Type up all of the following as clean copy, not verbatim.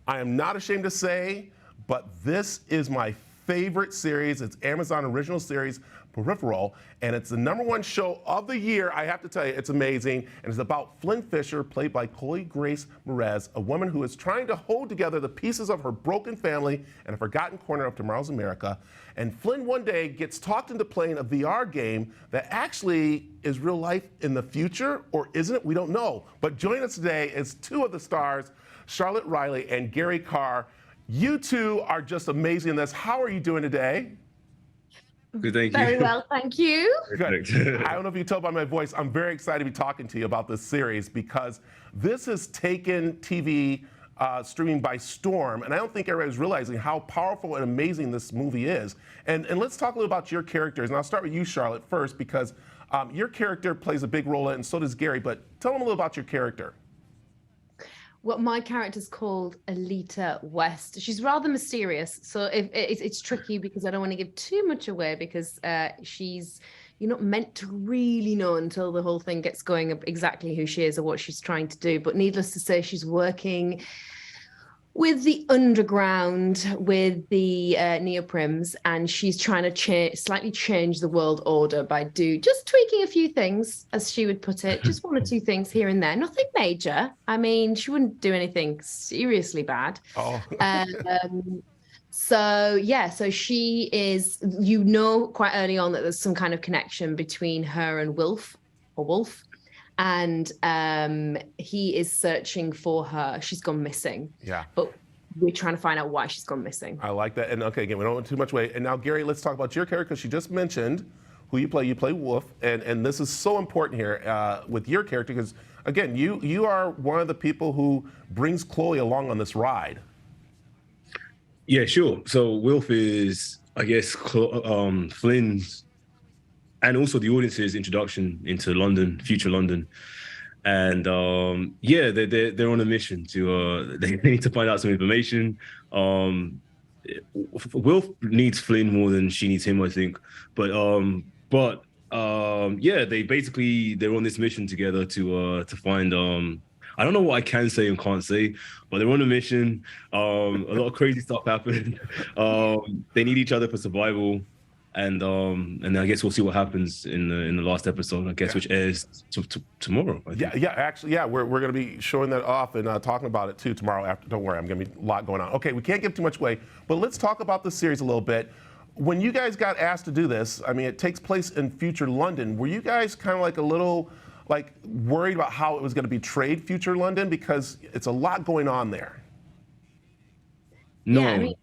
I am not ashamed to say, but this is my favorite series. It's Amazon original series, Peripheral, and it's the #1 show of the year. I have to tell you, it's amazing. And it's about Flynn Fisher, played by Chloe Grace Moretz, a woman who is trying to hold together the pieces of her broken family and a forgotten corner of tomorrow's America. And Flynn one day gets talked into playing a VR game that actually is real life in the future, or isn't it? We don't know. But joining us today is two of the stars, Charlotte Riley and Gary Carr. You two are just amazing in this. How are you doing today? Good, thank you. Very well, thank you. Good. I don't know if you can tell by my voice, I'm very excited to be talking to you about this series because this has taken TV streaming by storm, and I don't think everybody's realizing how powerful and amazing this movie is. And let's talk a little about your characters, and I'll start with you, Charlotte, first, because your character plays a big role in it, and so does Gary, but tell them a little about your character. Well, my character's called Alita West. She's rather mysterious, so it's tricky because I don't want to give too much away because you're not meant to really know until the whole thing gets going of exactly who she is or what she's trying to do. But needless to say, she's working with the underground, with the neoprims, and she's trying to slightly change the world order by just tweaking a few things, as she would put it, just one or two things here and there. Nothing major. I mean, she wouldn't do anything seriously bad. Oh. So she is, quite early on that there's some kind of connection between her and Wolf. And he is searching for her. She's gone missing. Yeah. But we're trying to find out why she's gone missing. I like that. And okay, again, we don't want too much away. And now, Gary, let's talk about your character, because she just mentioned who you play. You play Wolf. And this is so important here with your character, because, again, you are one of the people who brings Chloe along on this ride. Yeah, sure. So Wolf is, I guess, Flynn's and also the audience's introduction into London, future London. And they're on a mission to they need to find out some information. Wolf needs Flynn more than she needs him, I think. They're on this mission together to find I don't know what I can say and can't say, but they're on a mission. A lot of crazy stuff happened. They need each other for survival. And I guess we'll see what happens in the last episode, I guess, which airs tomorrow. I think. Actually, we're going to be showing that off and talking about it too tomorrow. After, don't worry, I'm going to be a lot going on. Okay, we can't give too much away, but let's talk about the series a little bit. When you guys got asked to do this, I mean, it takes place in future London. Were you guys kind of like a little worried about how it was going to be portrayed future London, because it's a lot going on there? No.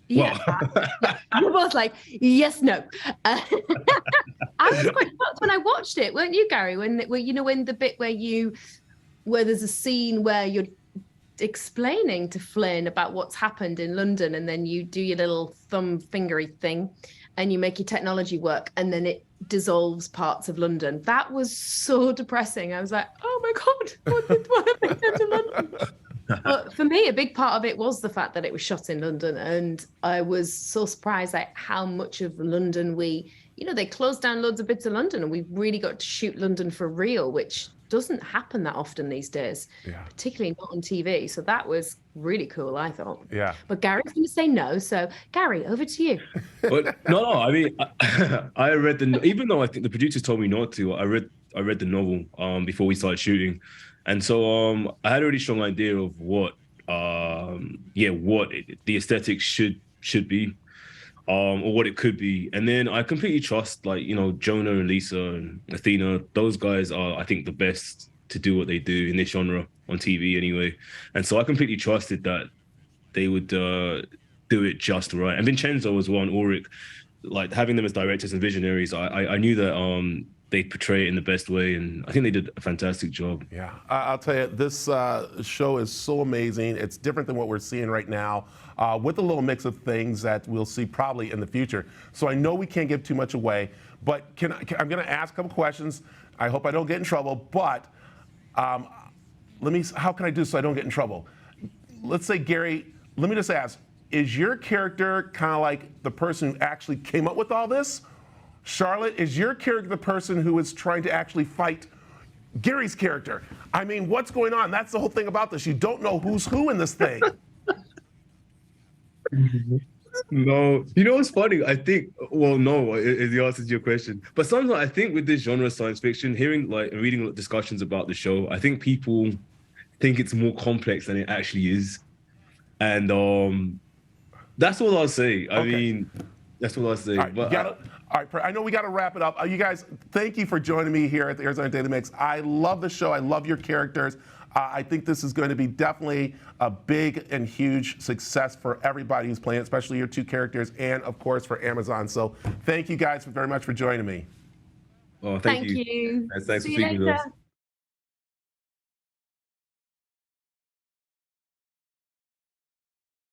Yeah, I mean, you're both like, yes, no. I was quite shocked when I watched it, weren't you, Gary? When the bit where there's a scene where you're explaining to Flynn about what's happened in London, and then you do your little thumb fingery thing, and you make your technology work, and then it dissolves parts of London. That was so depressing. I was like, oh my God, what have they done to London? But for me, a big part of it was the fact that it was shot in London, and I was so surprised at how much of London they closed down loads of bits of London, and we really got to shoot London for real, which doesn't happen that often these days, particularly not on TV. So that was really cool, I thought. Yeah. But Gary's going to say no, so Gary, over to you. But no, I mean, I read even though I think the producers told me not to, I read the novel before we started shooting. And so I had a really strong idea of what the aesthetics should be, or what it could be. And then I completely trust, Jonah and Lisa and Athena. Those guys are, I think, the best to do what they do in this genre on TV anyway. And so I completely trusted that they would do it just right. And Vincenzo as well, and Ulrich, having them as directors and visionaries, I knew that they portray it in the best way, and I think they did a fantastic job. Yeah, I'll tell you, this show is so amazing. It's different than what we're seeing right now, with a little mix of things that we'll see probably in the future. So I know we can't give too much away, but I'm going to ask a couple questions. I hope I don't get in trouble, but how can I do so I don't get in trouble? Let's say, Gary, let me just ask, is your character kind of like the person who actually came up with all this? Charlotte, is your character the person who is trying to actually fight Gary's character? I mean, what's going on? That's the whole thing about this. You don't know who's who in this thing. No, you know what's funny? I think, well, no, is the answer to your question. But sometimes I think with this genre of science fiction, hearing like and reading discussions about the show, I think people think it's more complex than it actually is. And that's all I'll say. I Okay. mean, that's all I'll say. All right, But all right, I know we got to wrap it up. You guys, thank you for joining me here at the Arizona Daily Mix. I love the show. I love your characters. I think this is going to be definitely a big and huge success for everybody who's playing, especially your two characters, and of course for Amazon. So thank you guys very much for joining me. oh, thank you. you. And thanks See for you speaking with us. later.